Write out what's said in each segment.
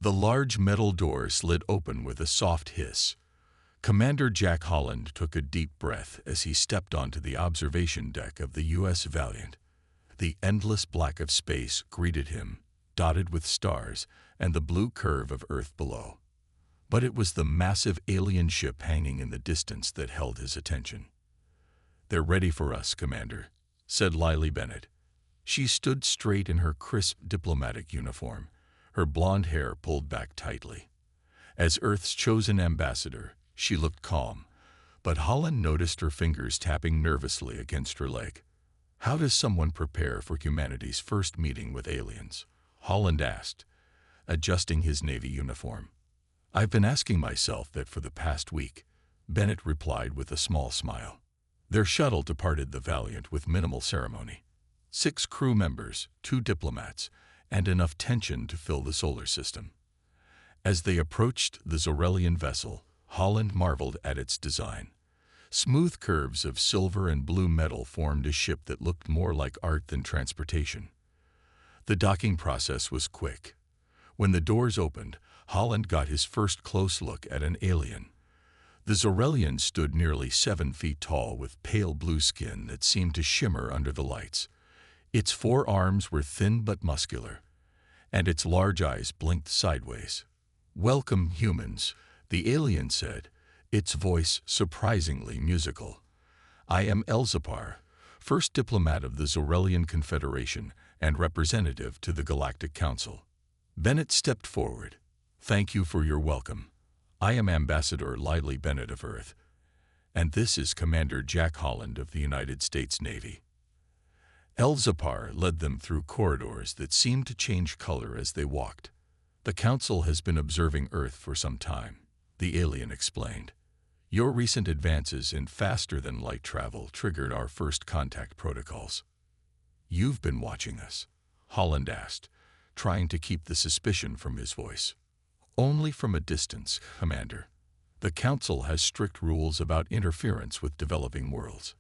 The large metal door slid open with a soft hiss. Commander Jack Holland took a deep breath as he stepped onto the observation deck of the U.S. Valiant. The endless black of space greeted him, dotted with stars and the blue curve of Earth below. But it was the massive alien ship hanging in the distance that held his attention. "They're ready for us, Commander," said Lily Bennett. She stood straight in her crisp diplomatic uniform, her blonde hair pulled back tightly. As Earth's chosen ambassador, she looked calm, but Holland noticed her fingers tapping nervously against her leg. "How does someone prepare for humanity's first meeting with aliens?" Holland asked, adjusting his Navy uniform. "I've been asking myself that for the past week," Bennett replied with a small smile. Their shuttle departed the Valiant with minimal ceremony. 6 crew members, 2 diplomats, and enough tension to fill the solar system. As they approached the Zorellian vessel, Holland marveled at its design. Smooth curves of silver and blue metal formed a ship that looked more like art than transportation. The docking process was quick. When the doors opened, Holland got his first close look at an alien. The Zorellian stood nearly 7 feet tall with pale blue skin that seemed to shimmer under the lights. Its 4 arms were thin but muscular, and its large eyes blinked sideways. "Welcome, humans," the alien said, its voice surprisingly musical. "I am Elzapar, first diplomat of the Zorellian Confederation and representative to the Galactic Council." Bennett stepped forward. "Thank you for your welcome. I am Ambassador Lily Bennett of Earth, and this is Commander Jack Holland of the United States Navy." Elzapar led them through corridors that seemed to change color as they walked. "The Council has been observing Earth for some time," the alien explained. "Your recent advances in faster-than-light travel triggered our first contact protocols." "You've been watching us?" Holland asked, trying to keep the suspicion from his voice. "Only from a distance, Commander. The Council has strict rules about interference with developing worlds."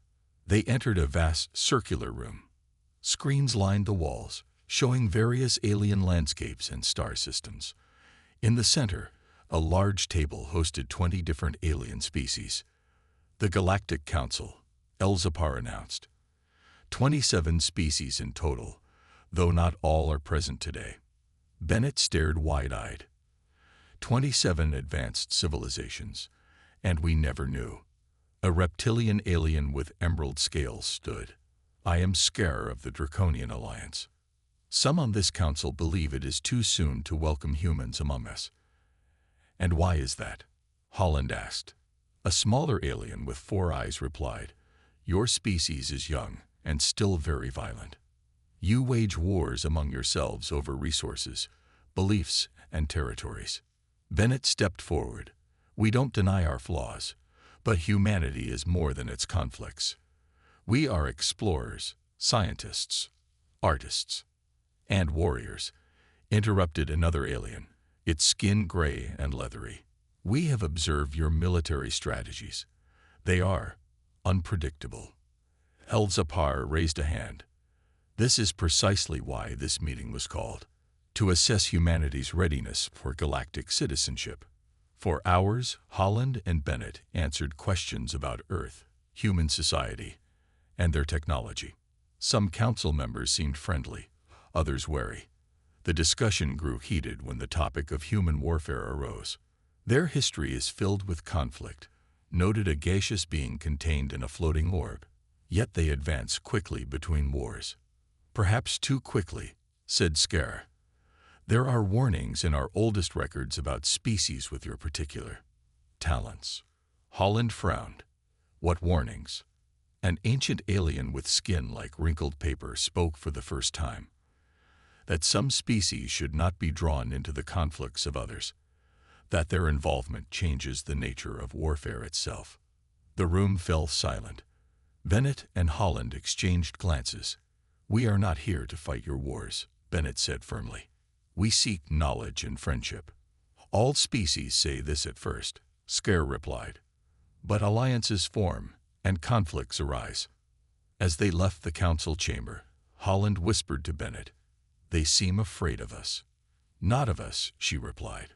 They entered a vast circular room. Screens lined the walls, showing various alien landscapes and star systems. In the center, a large table hosted 20 different alien species. "The Galactic Council," Elzapar announced. 27 species in total, though not all are present today. Bennett stared wide-eyed. 27 advanced civilizations, and we never knew. A reptilian alien with emerald scales stood. "I am Scare of the Draconian Alliance. Some on this council believe it is too soon to welcome humans among us." "And why is that?" Holland asked. A smaller alien with 4 eyes replied, "Your species is young and still very violent. You wage wars among yourselves over resources, beliefs, and territories." Bennett stepped forward. "We don't deny our flaws, but humanity is more than its conflicts. We are explorers, scientists, artists, and warriors," interrupted another alien, its skin gray and leathery. "We have observed your military strategies. They are unpredictable." Elzapar raised a hand. "This is precisely why this meeting was called, to assess humanity's readiness for galactic citizenship." For hours, Holland and Bennett answered questions about Earth, human society, and their technology. Some council members seemed friendly, others wary. The discussion grew heated when the topic of human warfare arose. "Their history is filled with conflict," noted a gaseous being contained in a floating orb. "Yet they advance quickly between wars." "Perhaps too quickly," said Scare. "There are warnings in our oldest records about species with your particular talents." Holland frowned. "What warnings?" An ancient alien with skin like wrinkled paper spoke for the first time. "That some species should not be drawn into the conflicts of others. That their involvement changes the nature of warfare itself." The room fell silent. Bennett and Holland exchanged glances. "We are not here to fight your wars," Bennett said firmly. "We seek knowledge and friendship." "All species say this at first," Scare replied. "But alliances form, and conflicts arise." As they left the council chamber, Holland whispered to Bennett, "They seem afraid of us." Not of us, she replied.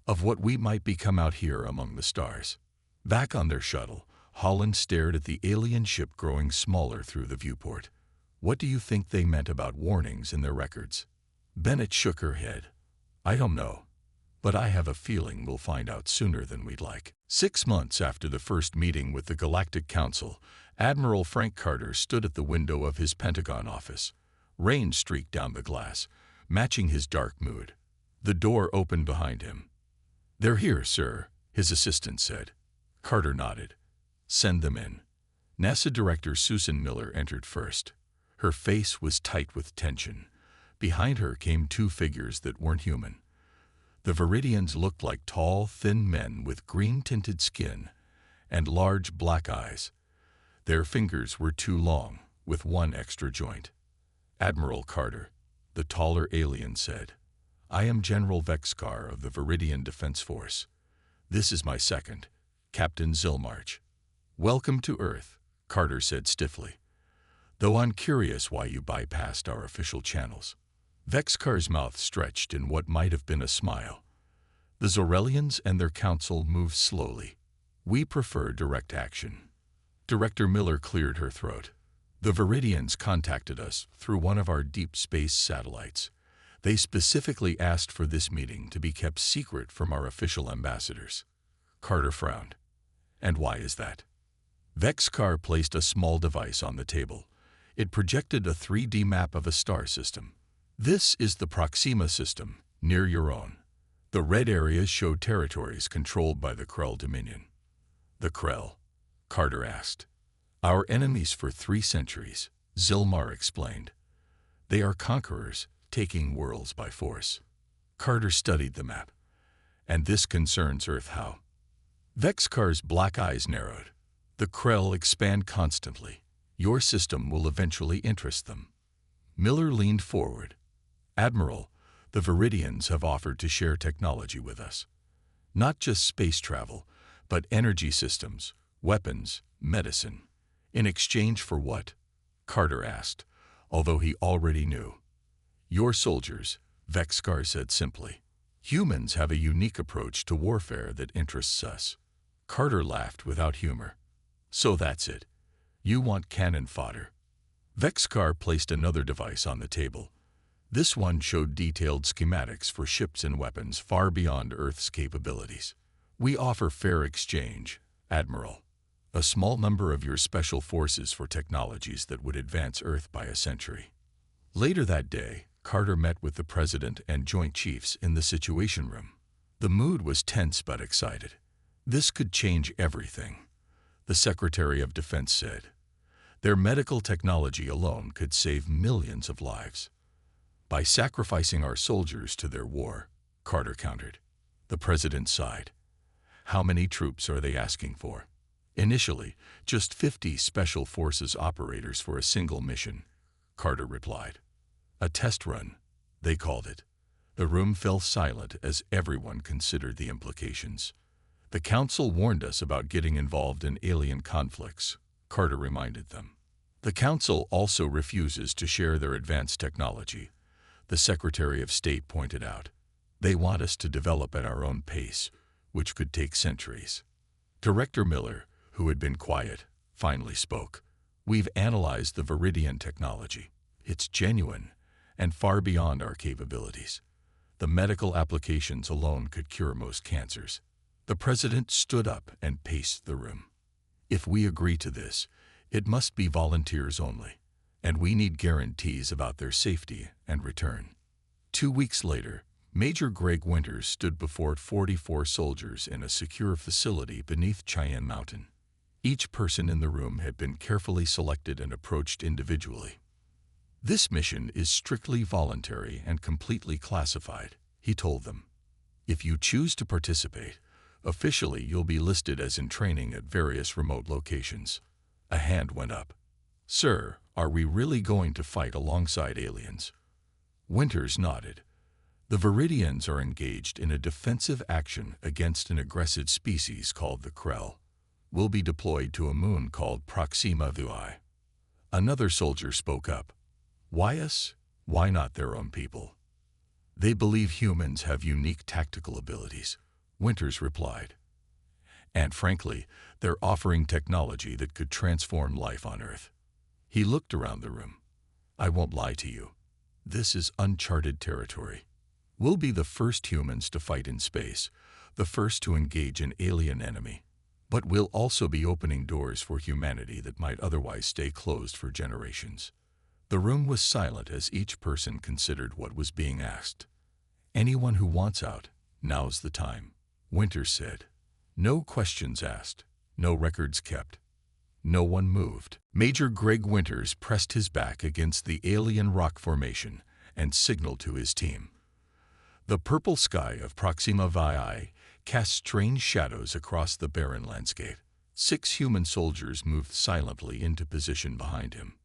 Of what we might become out here among the stars. Back on their shuttle, Holland stared at the alien ship growing smaller through the viewport. What do you think they meant about warnings in their records? Bennett shook her head. I don't know, but I have a feeling we'll find out sooner than we'd like. 6 months after the first meeting with the Galactic Council, Admiral Frank Carter stood at the window of his Pentagon office. Rain streaked down the glass, matching his dark mood. The door opened behind him. They're here, sir, his assistant said. Carter nodded. Send them in. NASA Director Susan Miller entered first. Her face was tight with tension. Behind her came 2 figures that weren't human. The Viridians looked like tall, thin men with green-tinted skin and large black eyes. Their fingers were too long, with 1 extra joint. Admiral Carter, the taller alien said, I am General Vexcar of the Viridian Defense Force. This is my second, Captain Zilmarch. Welcome to Earth, Carter said stiffly, though I'm curious why you bypassed our official channels. Vexcar's mouth stretched in what might have been a smile. The Zorellians and their council moved slowly. We prefer direct action. Director Miller cleared her throat. The Viridians contacted us through one of our deep space satellites. They specifically asked for this meeting to be kept secret from our official ambassadors. Carter frowned. And why is that? Vexcar placed a small device on the table. It projected a 3D map of a star system. This is the Proxima system, near your own. The red areas show territories controlled by the Krell Dominion. The Krell? Carter asked. Our enemies for 3 centuries, Zilmar explained. They are conquerors, taking worlds by force. Carter studied the map. And this concerns Earth how? Vexcar's black eyes narrowed. The Krell expand constantly. Your system will eventually interest them. Miller leaned forward. Admiral, the Viridians have offered to share technology with us. Not just space travel, but energy systems, weapons, medicine. In exchange for what? Carter asked, although he already knew. Your soldiers, Vexcar said simply. Humans have a unique approach to warfare that interests us. Carter laughed without humor. So that's it. You want cannon fodder. Vexcar placed another device on the table. This one showed detailed schematics for ships and weapons far beyond Earth's capabilities. We offer fair exchange, Admiral. A small number of your special forces for technologies that would advance Earth by a century. Later that day, Carter met with the President and Joint Chiefs in the Situation Room. The mood was tense but excited. This could change everything, the Secretary of Defense said. Their medical technology alone could save millions of lives. By sacrificing our soldiers to their war, Carter countered. The President sighed. How many troops are they asking for? Initially, just 50 Special Forces operators for a single mission, Carter replied. A test run, they called it. The room fell silent as everyone considered the implications. The Council warned us about getting involved in alien conflicts, Carter reminded them. The Council also refuses to share their advanced technology, the Secretary of State pointed out. They want us to develop at our own pace, which could take centuries. Director Miller, who had been quiet, finally spoke. We've analyzed the Viridian technology. It's genuine and far beyond our capabilities. The medical applications alone could cure most cancers. The President stood up and paced the room. If we agree to this, it must be volunteers only, and we need guarantees about their safety and return. 2 weeks later, Major Greg Winters stood before 44 soldiers in a secure facility beneath Cheyenne Mountain. Each person in the room had been carefully selected and approached individually. This mission is strictly voluntary and completely classified, he told them. If you choose to participate, officially you'll be listed as in training at various remote locations. A hand went up. Sir, are we really going to fight alongside aliens? Winters nodded. The Viridians are engaged in a defensive action against an aggressive species called the Krell. We'll be deployed to a moon called Proxima Vui. Another soldier spoke up. Why us? Why not their own people? They believe humans have unique tactical abilities, Winters replied. And frankly, they're offering technology that could transform life on Earth. He looked around the room. I won't lie to you. This is uncharted territory. We'll be the first humans to fight in space, the first to engage an alien enemy. But we'll also be opening doors for humanity that might otherwise stay closed for generations. The room was silent as each person considered what was being asked. Anyone who wants out, now's the time, Winters said. No questions asked, no records kept. No one moved. Major Greg Winters pressed his back against the alien rock formation and signaled to his team. The purple sky of Proxima VI cast strange shadows across the barren landscape. 6 human soldiers moved silently into position behind him.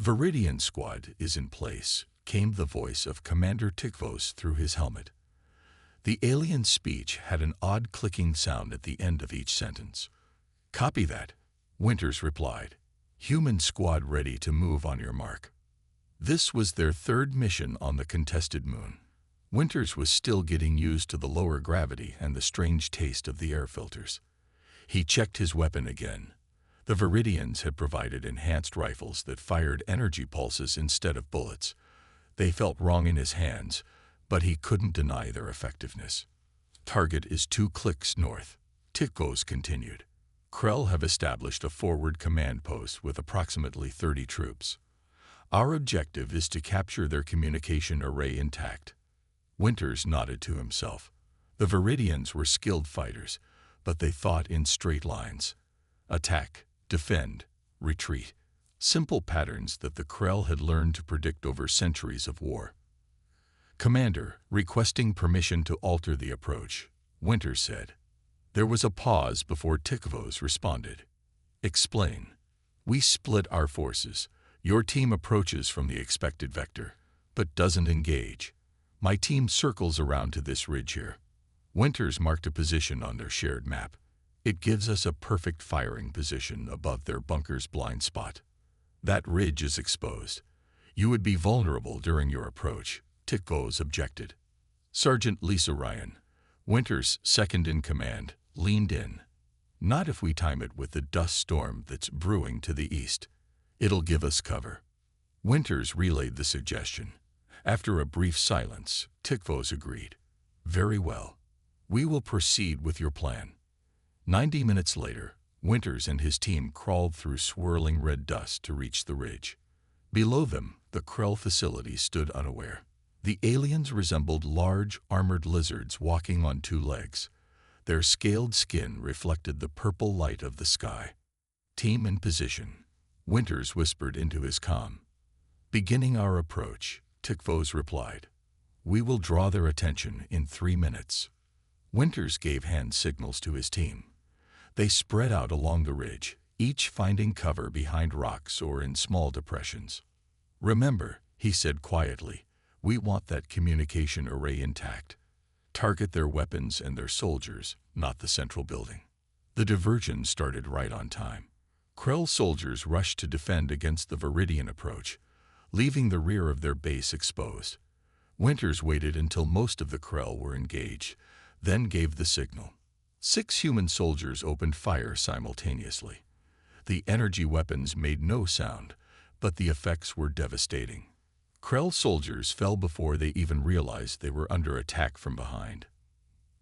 Viridian Squad is in place, came the voice of Commander Tikvos through his helmet. The alien speech had an odd clicking sound at the end of each sentence. Copy that, Winters replied. Human Squad ready to move on your mark. This was their 3rd mission on the contested moon. Winters was still getting used to the lower gravity and the strange taste of the air filters. He checked his weapon again. The Viridians had provided enhanced rifles that fired energy pulses instead of bullets. They felt wrong in his hands, but he couldn't deny their effectiveness. Target is 2 clicks north, Tikvos continued. Krell have established a forward command post with approximately 30 troops. Our objective is to capture their communication array intact. Winters nodded to himself. The Viridians were skilled fighters, but they thought in straight lines. Attack, defend, retreat. Simple patterns that the Krell had learned to predict over centuries of war. Commander, requesting permission to alter the approach, Winters said. There was a pause before Tikvos responded. Explain. We split our forces. Your team approaches from the expected vector, but doesn't engage. My team circles around to this ridge here. Winters marked a position on their shared map. It gives us a perfect firing position above their bunker's blind spot. That ridge is exposed. You would be vulnerable during your approach, Tikvos objected. Sergeant Lisa Ryan, Winters' second in command, leaned in. Not if we time it with the dust storm that's brewing to the east. It'll give us cover. Winters relayed the suggestion. After a brief silence, Tikvos agreed. Very well. We will proceed with your plan. 90 minutes later, Winters and his team crawled through swirling red dust to reach the ridge. Below them, the Krell facility stood unaware. The aliens resembled large, armored lizards walking on 2 legs. Their scaled skin reflected the purple light of the sky. Team in position, Winters whispered into his comm. Beginning our approach, Tikvos replied. We will draw their attention in 3 minutes. Winters gave hand signals to his team. They spread out along the ridge, each finding cover behind rocks or in small depressions. Remember, he said quietly, we want that communication array intact. Target their weapons and their soldiers, not the central building. The diversion started right on time. Krell soldiers rushed to defend against the Viridian approach, leaving the rear of their base exposed. Winters waited until most of the Krell were engaged, then gave the signal. 6 human soldiers opened fire simultaneously. The energy weapons made no sound, but the effects were devastating. Krell soldiers fell before they even realized they were under attack from behind.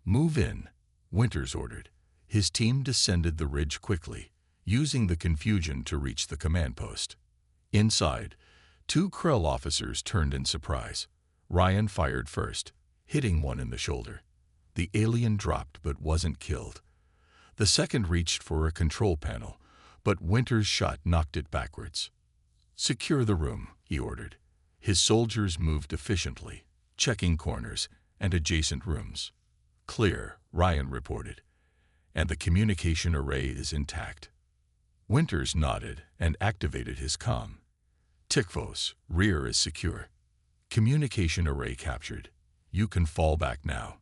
Move in, Winters ordered. His team descended the ridge quickly, using the confusion to reach the command post. Inside, 2 Krell officers turned in surprise. Ryan fired first, hitting one in the shoulder. The alien dropped but wasn't killed. The second reached for a control panel, but Winters' shot knocked it backwards. Secure the room, he ordered. His soldiers moved efficiently, checking corners and adjacent rooms. Clear, Ryan reported, and the communication array is intact. Winters nodded and activated his comm. Tikvos, rear is secure. Communication array captured. You can fall back now.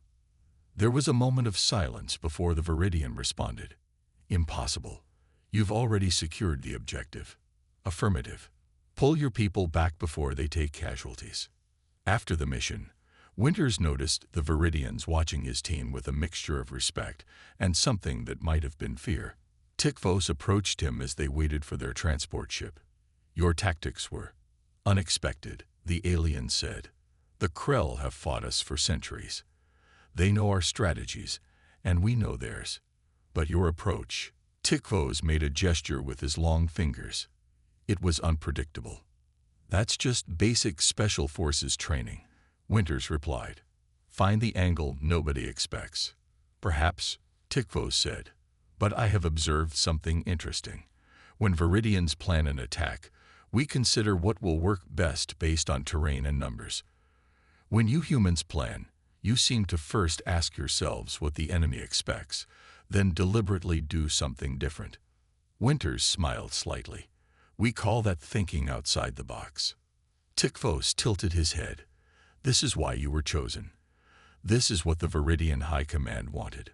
There was a moment of silence before the Viridian responded. Impossible. You've already secured the objective. Affirmative. Pull your people back before they take casualties. After the mission, Winters noticed the Viridians watching his team with a mixture of respect and something that might have been fear. Tikvos approached him as they waited for their transport ship. "Your tactics were unexpected," the alien said. "The Krell have fought us for centuries. They know our strategies, and we know theirs. But your approach..." Tikvos made a gesture with his long fingers. "It was unpredictable." "That's just basic special forces training," Winters replied. "Find the angle nobody expects." "Perhaps," Tikvos said. "But I have observed something interesting. When Viridians plan an attack, we consider what will work best based on terrain and numbers. When you humans plan, you seem to first ask yourselves what the enemy expects, then deliberately do something different." Winters smiled slightly. "We call that thinking outside the box." Tikvos tilted his head. "This is why you were chosen. This is what the Viridian High Command wanted."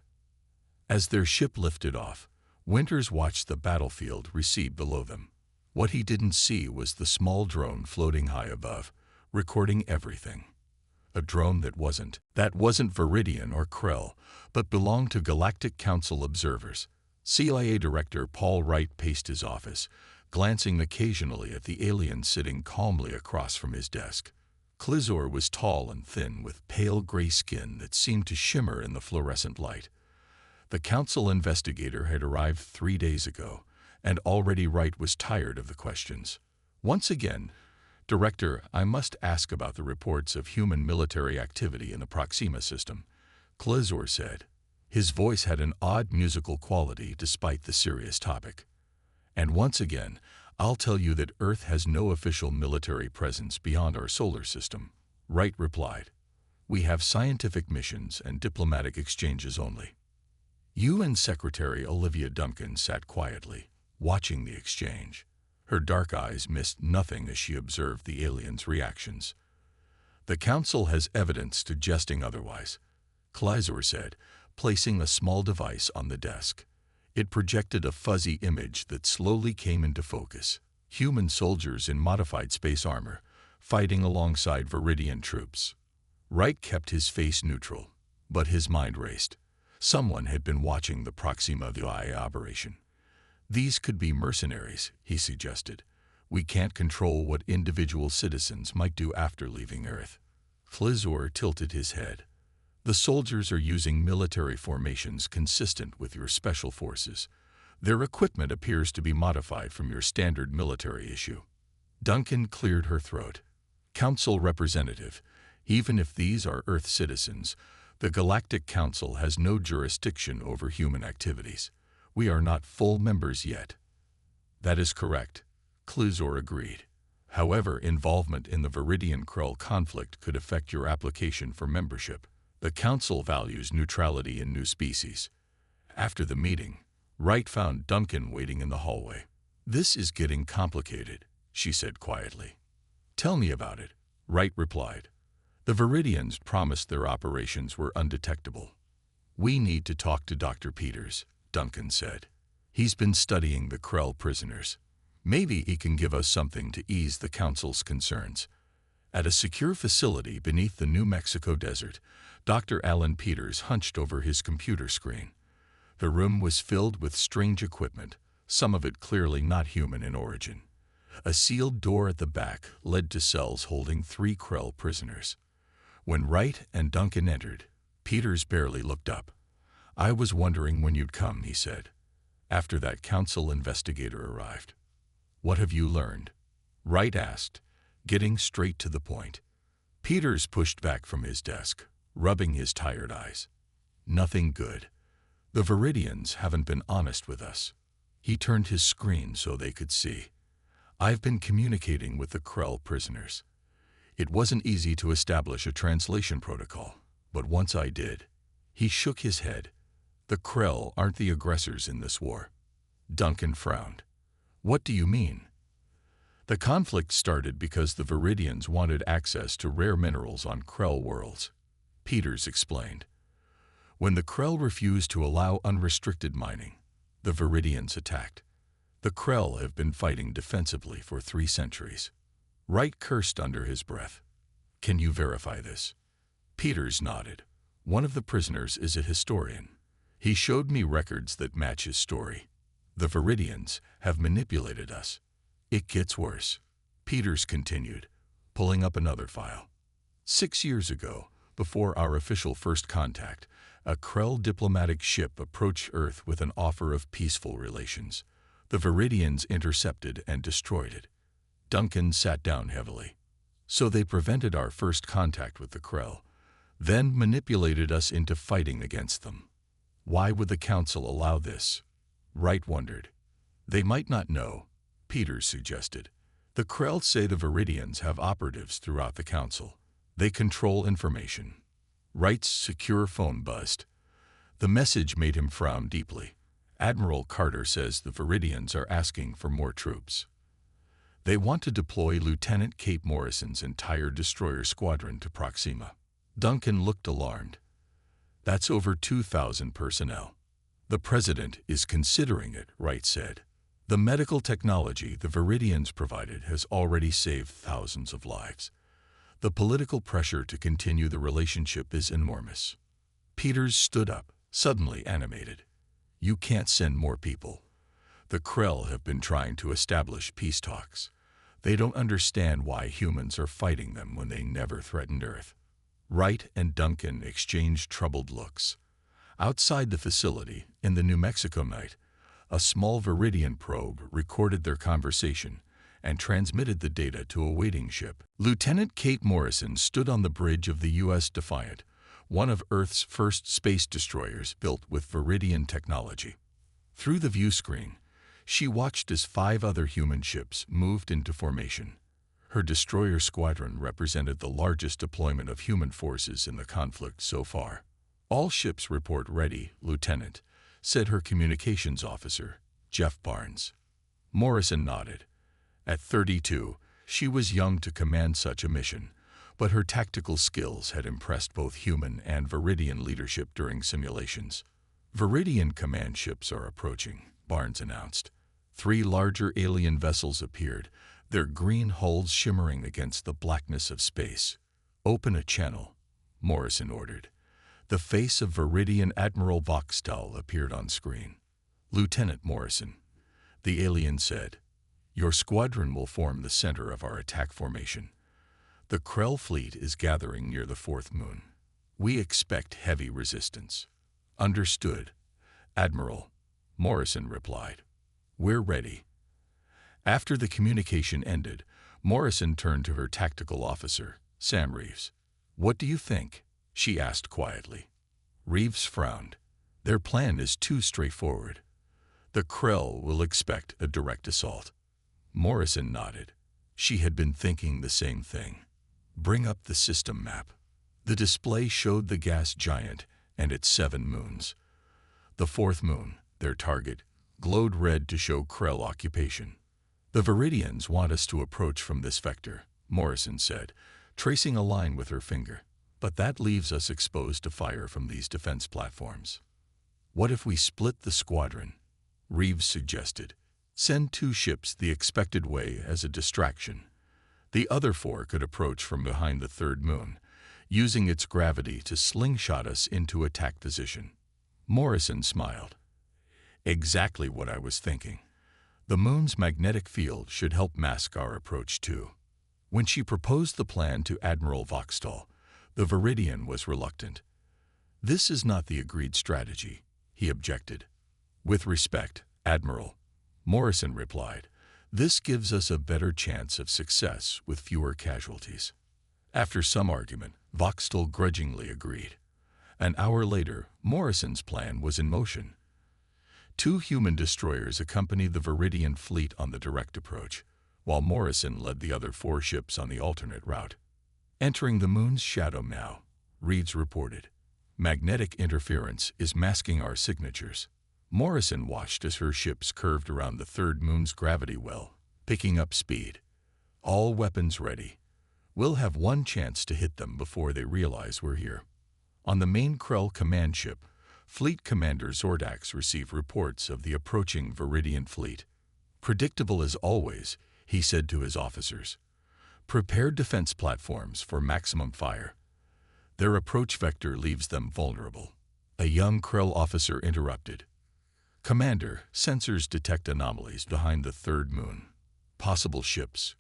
As their ship lifted off, Winters watched the battlefield recede below them. What he didn't see was the small drone floating high above, recording everything. A drone that wasn't Viridian or Krell, but belonged to Galactic Council observers. CIA Director Paul Wright paced his office, glancing occasionally at the alien sitting calmly across from his desk. Klizor was tall and thin, with pale gray skin that seemed to shimmer in the fluorescent light. The council investigator had arrived 3 days ago, and already Wright was tired of the questions. "Once again, Director, I must ask about the reports of human military activity in the Proxima system," Klizor said. His voice had an odd musical quality despite the serious topic. "And once again, I'll tell you that Earth has no official military presence beyond our solar system," Wright replied. "We have scientific missions and diplomatic exchanges only." You and Secretary Olivia Duncan sat quietly, watching the exchange. Her dark eyes missed nothing as she observed the aliens' reactions. "The Council has evidence suggesting otherwise," Klizor said, placing a small device on the desk. It projected a fuzzy image that slowly came into focus. Human soldiers in modified space armor, fighting alongside Viridian troops. Wright kept his face neutral, but his mind raced. Someone had been watching the Proxima VI operation. "These could be mercenaries," he suggested. "We can't control what individual citizens might do after leaving Earth." Klizor tilted his head. "The soldiers are using military formations consistent with your special forces. Their equipment appears to be modified from your standard military issue." Duncan cleared her throat. "Council representative, even if these are Earth citizens, the Galactic Council has no jurisdiction over human activities. We are not full members yet." "That is correct," Klizor agreed. "However, involvement in the Viridian-Krell conflict could affect your application for membership. The Council values neutrality in new species." After the meeting, Wright found Duncan waiting in the hallway. "This is getting complicated," she said quietly. "Tell me about it," Wright replied. "The Viridians promised their operations were undetectable." "We need to talk to Dr. Peters," Duncan said. "He's been studying the Krell prisoners. Maybe he can give us something to ease the Council's concerns." At a secure facility beneath the New Mexico desert, Dr. Alan Peters hunched over his computer screen. The room was filled with strange equipment, some of it clearly not human in origin. A sealed door at the back led to cells holding 3 Krell prisoners. When Wright and Duncan entered, Peters barely looked up. "I was wondering when you'd come," he said, after that council investigator arrived. "What have you learned?" Wright asked, getting straight to the point. Peters pushed back from his desk, rubbing his tired eyes. "Nothing good. The Viridians haven't been honest with us." He turned his screen so they could see. "I've been communicating with the Krell prisoners. It wasn't easy to establish a translation protocol, but once I did..." He shook his head. "The Krell aren't the aggressors in this war." Duncan frowned. "What do you mean?" "The conflict started because the Viridians wanted access to rare minerals on Krell worlds," Peters explained. "When the Krell refused to allow unrestricted mining, the Viridians attacked. The Krell have been fighting defensively for 3 centuries. Wright cursed under his breath. "Can you verify this?" Peters nodded. One of the prisoners is a historian. He showed me records that match his story. The Viridians have manipulated us. It gets worse. Peters continued, pulling up another file. 6 years ago, before our official first contact, a Krell diplomatic ship approached Earth with an offer of peaceful relations. The Viridians intercepted and destroyed it. Duncan sat down heavily. So they prevented our first contact with the Krell, then manipulated us into fighting against them. Why would the Council allow this? Wright wondered. They might not know, Peters suggested. The Krell say the Viridians have operatives throughout the Council. They control information. Wright's secure phone buzzed. The message made him frown deeply. Admiral Carter says the Viridians are asking for more troops. They want to deploy Lieutenant Kate Morrison's entire destroyer squadron to Proxima. Duncan looked alarmed. That's over 2,000 personnel. The President is considering it, Wright said. The medical technology the Viridians provided has already saved thousands of lives. The political pressure to continue the relationship is enormous. Peters stood up, suddenly animated. You can't send more people. The Krell have been trying to establish peace talks. They don't understand why humans are fighting them when they never threatened Earth. Wright and Duncan exchanged troubled looks. Outside the facility, in the New Mexico night, a small Viridian probe recorded their conversation and transmitted the data to a waiting ship. Lieutenant Kate Morrison stood on the bridge of the U.S. Defiant, one of Earth's first space destroyers built with Viridian technology. Through the view screen, she watched as 5 other human ships moved into formation. Her destroyer squadron represented the largest deployment of human forces in the conflict so far. All ships report ready, Lieutenant, said her communications officer, Jeff Barnes. Morrison nodded. At 32, she was young to command such a mission, but her tactical skills had impressed both human and Viridian leadership during simulations. Viridian command ships are approaching, Barnes announced. 3 larger alien vessels appeared, their green hulls shimmering against the blackness of space. Open a channel, Morrison ordered. The face of Viridian Admiral Voxtal appeared on screen. Lieutenant Morrison, the alien said, your squadron will form the center of our attack formation. The Krell fleet is gathering near the 4th moon. We expect heavy resistance. Understood, Admiral, Morrison replied. We're ready. After the communication ended, Morrison turned to her tactical officer, Sam Reeves. What do you think? She asked quietly. Reeves frowned. Their plan is too straightforward. The Krell will expect a direct assault. Morrison nodded. She had been thinking the same thing. Bring up the system map. The display showed the gas giant and its 7 moons. The 4th moon, their target, glowed red to show Krell occupation. The Viridians want us to approach from this vector, Morrison said, tracing a line with her finger. But that leaves us exposed to fire from these defense platforms. What if we split the squadron? Reeves suggested. Send 2 ships the expected way as a distraction. The other 4 could approach from behind the 3rd moon, using its gravity to slingshot us into attack position. Morrison smiled. Exactly what I was thinking. The moon's magnetic field should help mask our approach too. When she proposed the plan to Admiral Voxtal, the Viridian was reluctant. This is not the agreed strategy, he objected. With respect, Admiral, Morrison replied, this gives us a better chance of success with fewer casualties. After some argument, Voxtal grudgingly agreed. An hour later, Morrison's plan was in motion. 2 human destroyers accompanied the Viridian fleet on the direct approach, while Morrison led the other 4 ships on the alternate route. Entering the moon's shadow now, Reeves reported. Magnetic interference is masking our signatures. Morrison watched as her ships curved around the 3rd moon's gravity well, picking up speed. All weapons ready. We'll have one chance to hit them before they realize we're here. On the main Krell command ship, Fleet Commander Zordax received reports of the approaching Viridian fleet. Predictable as always, he said to his officers. Prepare defense platforms for maximum fire. Their approach vector leaves them vulnerable. A young Krell officer interrupted. Commander, sensors detect anomalies behind the third moon. Possible ships,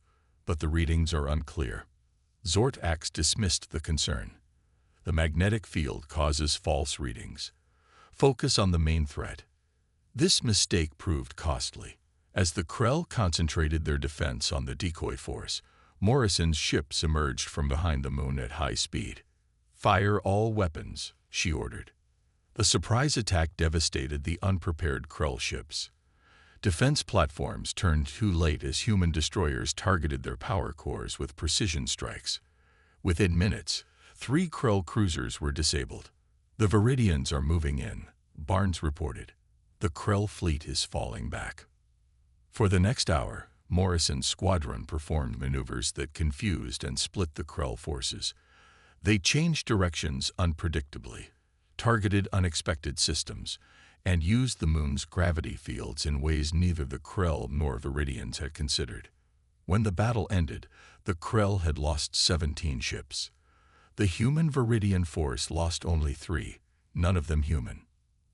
but the readings are unclear. Zort-Ax dismissed the concern. The magnetic field causes false readings. Focus on the main threat. This mistake proved costly. As the Krell concentrated their defense on the decoy force, Morrison's ships emerged from behind the moon at high speed. Fire all weapons, she ordered. The surprise attack devastated the unprepared Krell ships. Defense platforms turned too late as human destroyers targeted their power cores with precision strikes. Within minutes, 3 Krell cruisers were disabled. The Viridians are moving in, Barnes reported. The Krell fleet is falling back. For the next hour, Morrison's squadron performed maneuvers that confused and split the Krell forces. They changed directions unpredictably, targeted unexpected systems, and used the moon's gravity fields in ways neither the Krell nor Viridians had considered. When the battle ended, the Krell had lost 17 ships. The human Viridian force lost only 3, none of them human.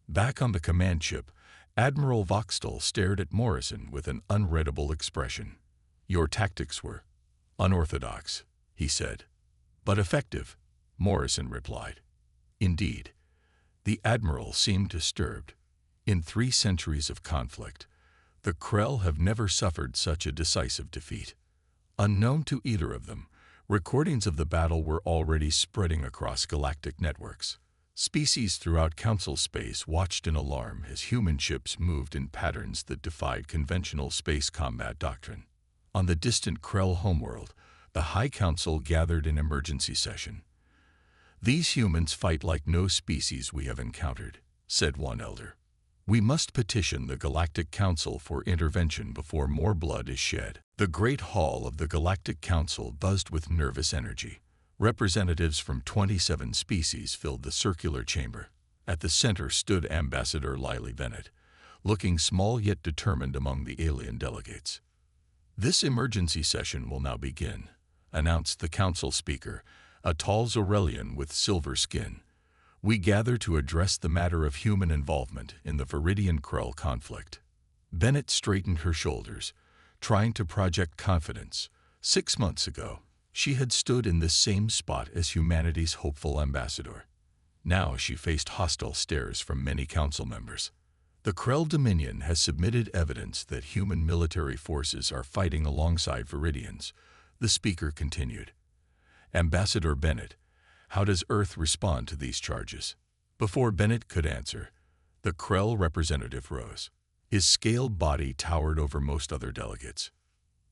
Back on the command ship, Admiral Voxtel stared at Morrison with an unreadable expression. Your tactics were unorthodox, he said. But effective, Morrison replied. Indeed. The Admiral seemed disturbed. In 3 centuries of conflict, the Krell have never suffered such a decisive defeat. Unknown to either of them, recordings of the battle were already spreading across galactic networks. Species throughout Council space watched in alarm as human ships moved in patterns that defied conventional space combat doctrine. On the distant Krell homeworld, the High Council gathered in emergency session. These humans fight like no species we have encountered, said one elder. We must petition the Galactic Council for intervention before more blood is shed. The Great Hall of the Galactic Council buzzed with nervous energy. Representatives from 27 species filled the circular chamber. At the center stood Ambassador Lily Bennett, looking small yet determined among the alien delegates. This emergency session will now begin, announced the council speaker, a tall Zorelian with silver skin. We gather to address the matter of human involvement in the Viridian-Krell conflict. Bennett straightened her shoulders, trying to project confidence. 6 months ago, she had stood in this same spot as humanity's hopeful ambassador. Now she faced hostile stares from many council members. The Krell Dominion has submitted evidence that human military forces are fighting alongside Viridians, the speaker continued. Ambassador Bennett, how does Earth respond to these charges? Before Bennett could answer, the Krell representative rose. His scaled body towered over most other delegates.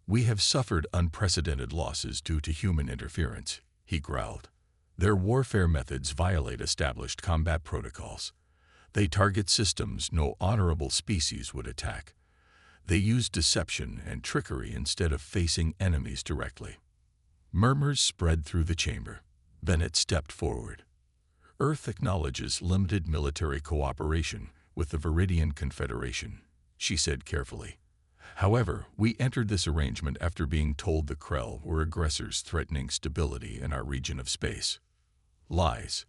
We have suffered unprecedented losses due to human interference, he growled. Their warfare methods violate established combat protocols. They target systems no honorable species would attack. They use deception and trickery instead of facing enemies directly. Murmurs spread through the chamber. Bennett stepped forward. Earth acknowledges limited military cooperation with the Viridian Confederation, she said carefully. However, we entered this arrangement after being told the Krell were aggressors threatening stability in our region of space. Lies,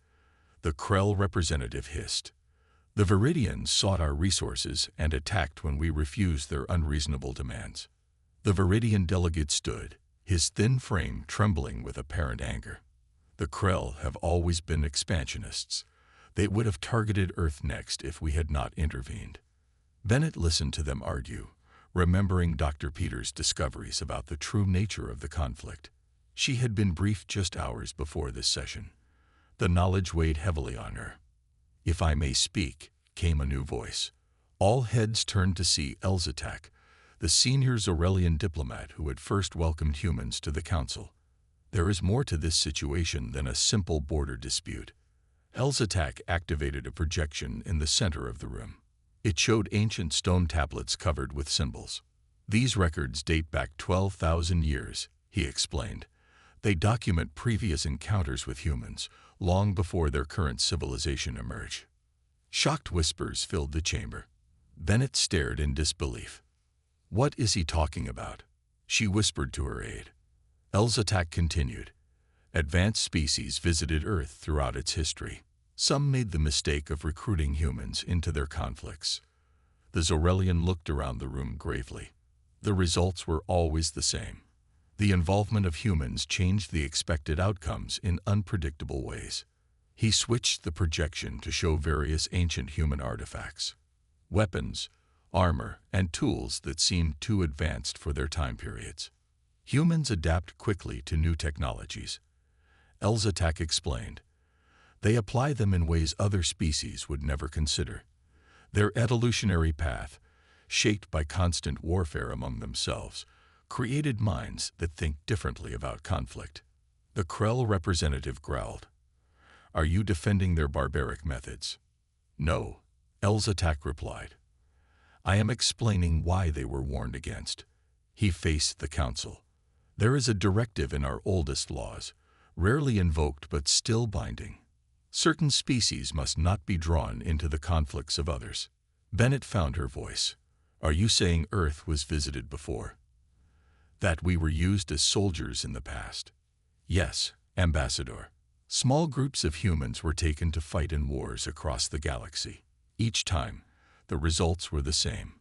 the Krell representative hissed. The Viridians sought our resources and attacked when we refused their unreasonable demands. The Viridian delegate stood, his thin frame trembling with apparent anger. The Krell have always been expansionists. They would have targeted Earth next if we had not intervened. Bennett listened to them argue, remembering Dr. Peters' discoveries about the true nature of the conflict. She had been briefed just hours before this session. The knowledge weighed heavily on her. If I may speak, came a new voice. All heads turned to see Elzatak, the senior Zorelian diplomat who had first welcomed humans to the council. There is more to this situation than a simple border dispute. Elzatak activated a projection in the center of the room. It showed ancient stone tablets covered with symbols. These records date back 12,000 years, he explained. They document previous encounters with humans, long before their current civilization emerged. Shocked whispers filled the chamber. Bennett stared in disbelief. What is he talking about? She whispered to her aide. Elzatak continued. Advanced species visited Earth throughout its history. Some made the mistake of recruiting humans into their conflicts. The Zorellian looked around the room gravely. The results were always the same. The involvement of humans changed the expected outcomes in unpredictable ways. He switched the projection to show various ancient human artifacts, weapons, armor, and tools that seemed too advanced for their time periods. Humans adapt quickly to new technologies. Elzatak explained. They apply them in ways other species would never consider. Their evolutionary path, shaped by constant warfare among themselves, created minds that think differently about conflict. The Krell representative growled. Are you defending their barbaric methods? No, Elzatak replied. I am explaining why they were warned against. He faced the council. There is a directive in our oldest laws, rarely invoked but still binding. Certain species must not be drawn into the conflicts of others. Bennett found her voice. Are you saying Earth was visited before? That we were used as soldiers in the past? Yes, Ambassador. Small groups of humans were taken to fight in wars across the galaxy. Each time, the results were the same.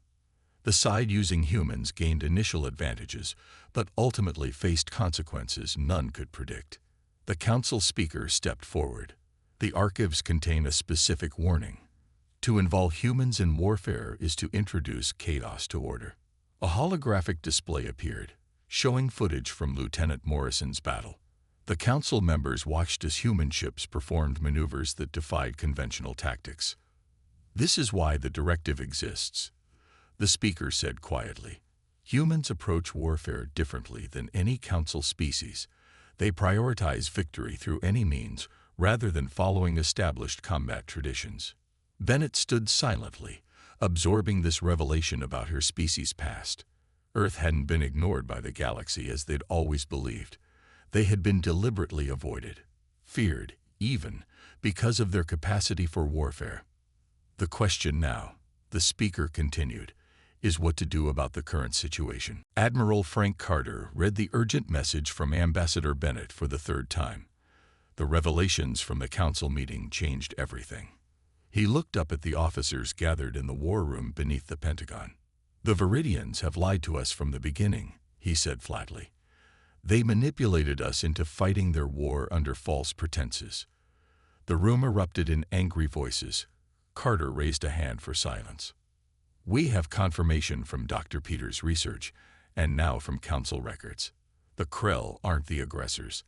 The side using humans gained initial advantages, but ultimately faced consequences none could predict. The council speaker stepped forward. The archives contain a specific warning. To involve humans in warfare is to introduce chaos to order. A holographic display appeared, showing footage from Lieutenant Morrison's battle. The council members watched as human ships performed maneuvers that defied conventional tactics. This is why the directive exists, the speaker said quietly. Humans approach warfare differently than any council species. They prioritize victory through any means rather than following established combat traditions. Bennett stood silently, absorbing this revelation about her species' past. Earth hadn't been ignored by the galaxy as they'd always believed. They had been deliberately avoided, feared, even, because of their capacity for warfare. The question now, the speaker continued, is what to do about the current situation. Admiral Frank Carter read the urgent message from Ambassador Bennett for the third time. The revelations from the council meeting changed everything. He looked up at the officers gathered in the war room beneath the Pentagon. The Viridians have lied to us from the beginning, he said flatly. They manipulated us into fighting their war under false pretenses. The room erupted in angry voices. Carter raised a hand for silence. We have confirmation from Dr. Peters' research, and now from council records. The Krell aren't the aggressors.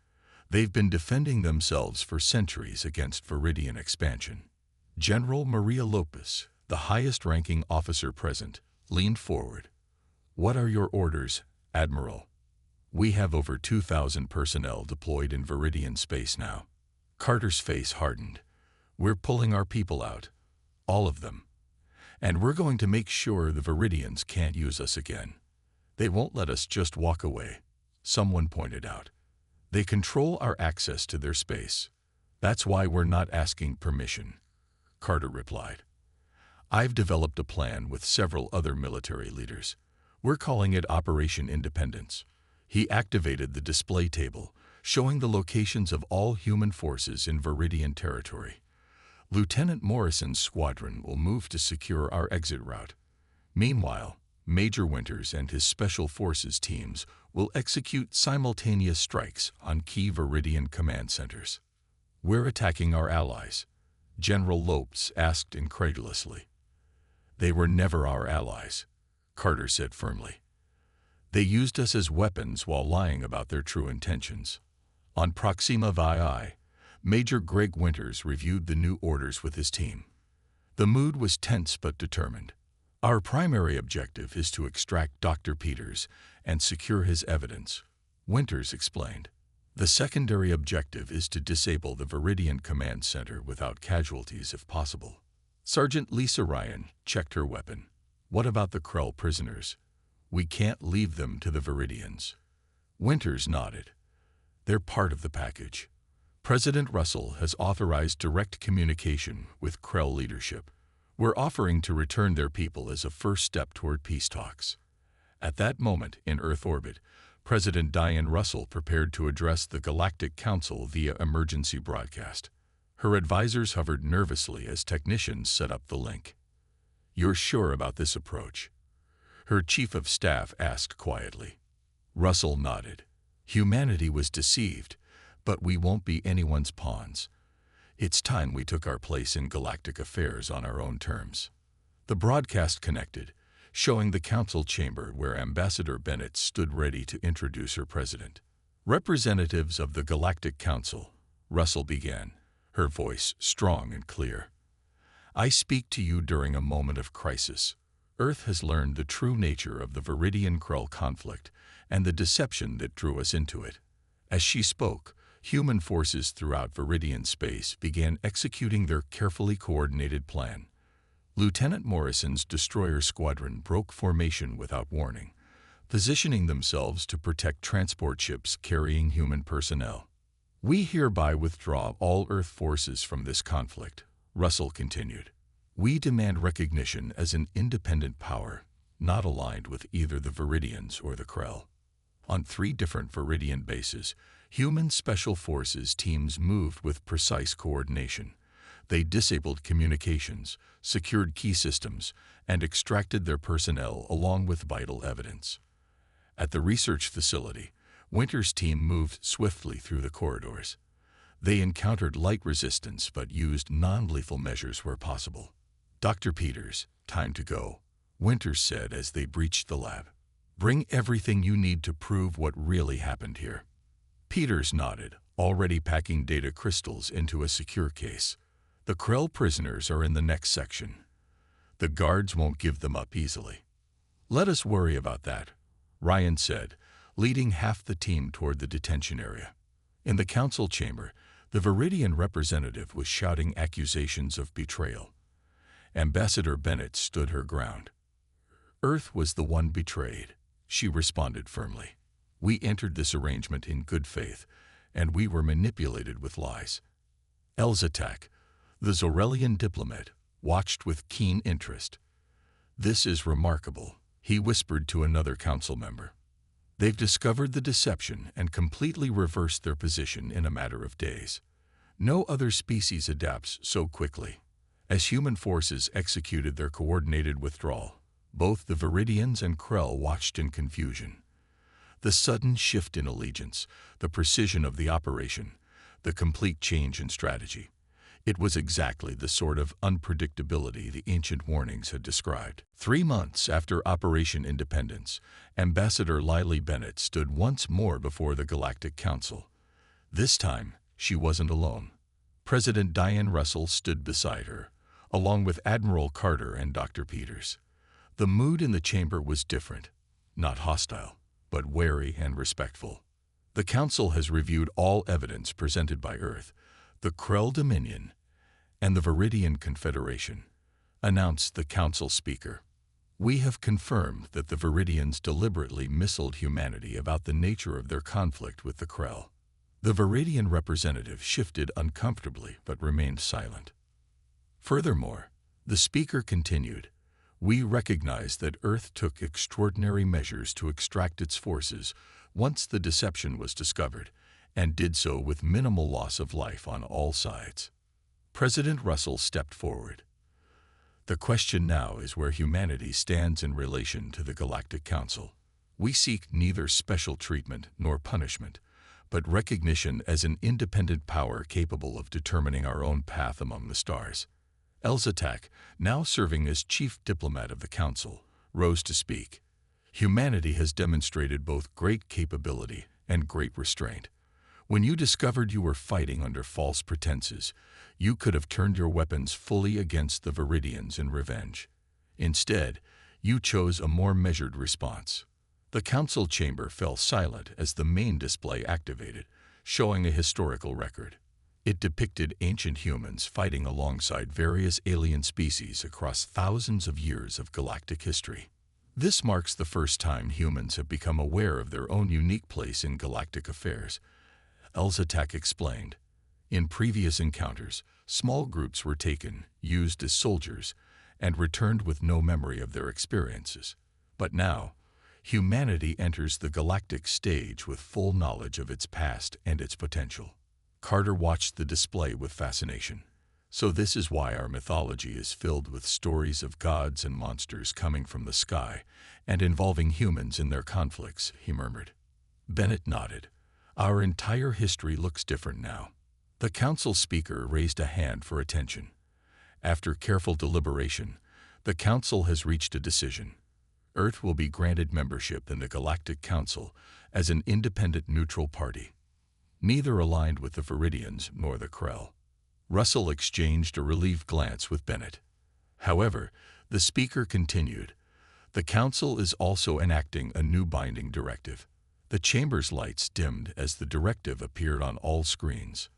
They've been defending themselves for centuries against Viridian expansion. General Maria Lopez, the highest-ranking officer present, leaned forward. What are your orders, Admiral? We have over 2,000 personnel deployed in Viridian space now. Carter's face hardened. We're pulling our people out. All of them. And we're going to make sure the Viridians can't use us again. They won't let us just walk away, someone pointed out. They control our access to their space. That's why we're not asking permission, Carter replied. I've developed a plan with several other military leaders. We're calling it Operation Independence. He activated the display table, showing the locations of all human forces in Viridian territory. Lieutenant Morrison's squadron will move to secure our exit route. Meanwhile, Major Winters and his Special Forces teams will execute simultaneous strikes on key Viridian command centers. We're attacking our allies, General Lopes asked incredulously. They were never our allies, Carter said firmly. They used us as weapons while lying about their true intentions. On Proxima VI, Major Greg Winters reviewed the new orders with his team. The mood was tense but determined. Our primary objective is to extract Dr. Peters and secure his evidence, Winters explained. The secondary objective is to disable the Viridian Command Center without casualties if possible. Sergeant Lisa Ryan checked her weapon. What about the Krell prisoners? We can't leave them to the Viridians. Winters nodded. They're part of the package. President Russell has authorized direct communication with Krell leadership. We're offering to return their people as a first step toward peace talks. At that moment, in Earth orbit, President Diane Russell prepared to address the Galactic Council via emergency broadcast. Her advisors hovered nervously as technicians set up the link. "You're sure about this approach?" her chief of staff asked quietly. Russell nodded. "Humanity was deceived, but we won't be anyone's pawns. It's time we took our place in galactic affairs on our own terms." The broadcast connected, showing the council chamber where Ambassador Bennett stood ready to introduce her president. "Representatives of the Galactic Council," Russell began, her voice strong and clear. "I speak to you during a moment of crisis. Earth has learned the true nature of the Viridian-Krell conflict and the deception that drew us into it." As she spoke, human forces throughout Viridian space began executing their carefully coordinated plan. Lieutenant Morrison's destroyer squadron broke formation without warning, positioning themselves to protect transport ships carrying human personnel. "We hereby withdraw all Earth forces from this conflict," Russell continued. "We demand recognition as an independent power, not aligned with either the Viridians or the Krell." On 3 different Viridian bases, human special forces teams moved with precise coordination. They disabled communications, secured key systems, and extracted their personnel along with vital evidence. At the research facility, Winter's team moved swiftly through the corridors. They encountered light resistance but used non-lethal measures where possible. "Dr. Peters, time to go," Winters said as they breached the lab. "Bring everything you need to prove what really happened here." Peters nodded, already packing data crystals into a secure case. "The Krell prisoners are in the next section. The guards won't give them up easily." "Let us worry about that," Ryan said, leading half the team toward the detention area. In the council chamber, the Viridian representative was shouting accusations of betrayal. Ambassador Bennett stood her ground. "Earth was the one betrayed," she responded firmly. "We entered this arrangement in good faith, and we were manipulated with lies." Elzatak, the Zorelian diplomat, watched with keen interest. "This is remarkable," he whispered to another council member. "They've discovered the deception and completely reversed their position in a matter of days. No other species adapts so quickly." As human forces executed their coordinated withdrawal, both the Viridians and Krell watched in confusion. The sudden shift in allegiance, the precision of the operation, the complete change in strategy. It was exactly the sort of unpredictability the ancient warnings had described. 3 months after Operation Independence, Ambassador Lily Bennett stood once more before the Galactic Council. This time, she wasn't alone. President Diane Russell stood beside her, along with Admiral Carter and Dr. Peters. The mood in the chamber was different, not hostile, but wary and respectful. "The Council has reviewed all evidence presented by Earth, the Krell Dominion, and the Viridian Confederation," announced the Council speaker. "We have confirmed that the Viridians deliberately misled humanity about the nature of their conflict with the Krell." The Viridian representative shifted uncomfortably but remained silent. Furthermore, the speaker continued, "We recognize that Earth took extraordinary measures to extract its forces once the deception was discovered, and did so with minimal loss of life on all sides." President Russell stepped forward. "The question now is where humanity stands in relation to the Galactic Council. We seek neither special treatment nor punishment, but recognition as an independent power capable of determining our own path among the stars." Elzatak, now serving as chief diplomat of the Council, rose to speak. "Humanity has demonstrated both great capability and great restraint. When you discovered you were fighting under false pretenses, you could have turned your weapons fully against the Viridians in revenge. Instead, you chose a more measured response." The council chamber fell silent as the main display activated, showing a historical record. It depicted ancient humans fighting alongside various alien species across thousands of years of galactic history. This marks the first time humans have become aware of their own unique place in galactic affairs, Elzatak explained. In previous encounters, small groups were taken, used as soldiers, and returned with no memory of their experiences. But now, Humanity enters the galactic stage with full knowledge of its past and its potential. Carter watched the display with fascination. So this is why our mythology is filled with stories of gods and monsters coming from the sky and involving humans in their conflicts, he murmured. Bennett nodded. Our entire history looks different now. The council speaker raised a hand for attention. After careful deliberation, the council has reached a decision. Earth will be granted membership in the Galactic Council as an independent neutral party, neither aligned with the Viridians nor the Krell. Russell exchanged a relieved glance with Bennett. However, the speaker continued, the council is also enacting a new binding directive. The chamber's lights dimmed as the directive appeared on all screens.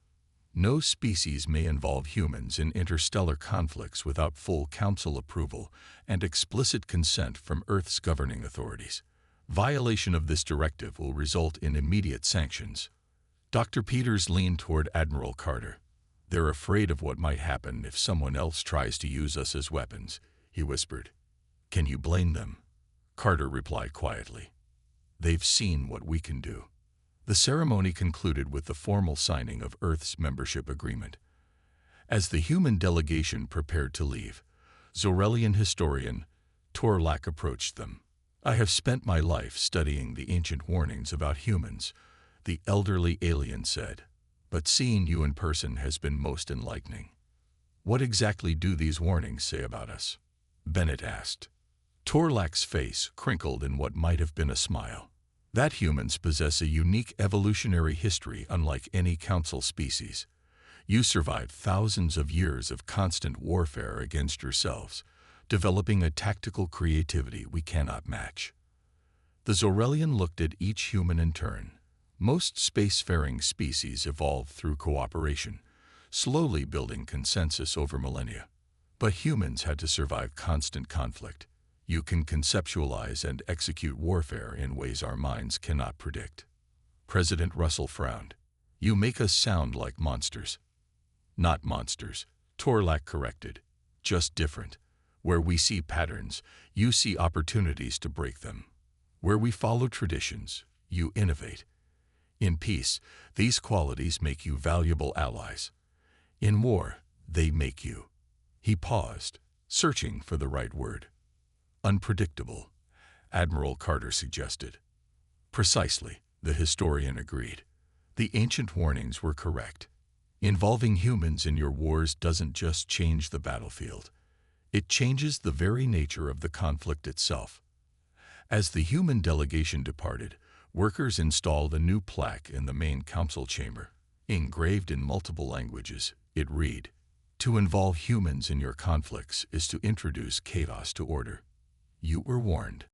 No species may involve humans in interstellar conflicts without full council approval and explicit consent from Earth's governing authorities. Violation of this directive will result in immediate sanctions. Dr. Peters leaned toward Admiral Carter. They're afraid of what might happen if someone else tries to use us as weapons, he whispered. Can you blame them? Carter replied quietly. They've seen what we can do. The ceremony concluded with the formal signing of Earth's membership agreement. As the human delegation prepared to leave, Zorelian historian Torlak approached them. I have spent my life studying the ancient warnings about humans, the elderly alien said, but seeing you in person has been most enlightening. What exactly do these warnings say about us? Bennett asked. Torlak's face crinkled in what might have been a smile. That humans possess a unique evolutionary history unlike any council species. You survived thousands of years of constant warfare against yourselves, developing a tactical creativity we cannot match. The Zorelian looked at each human in turn. Most spacefaring species evolved through cooperation, slowly building consensus over millennia. But humans had to survive constant conflict. You can conceptualize and execute warfare in ways our minds cannot predict. President Russell frowned. You make us sound like monsters. Not monsters, Torlak corrected. Just different. Where we see patterns, you see opportunities to break them. Where we follow traditions, you innovate. In peace, these qualities make you valuable allies. In war, they make you. He paused, searching for the right word. Unpredictable, Admiral Carter suggested. Precisely, the historian agreed. The ancient warnings were correct. Involving humans in your wars doesn't just change the battlefield. It changes the very nature of the conflict itself. As the human delegation departed, workers installed a new plaque in the main council chamber. Engraved in multiple languages, it read, "To involve humans in your conflicts is to introduce chaos to order." You were warned.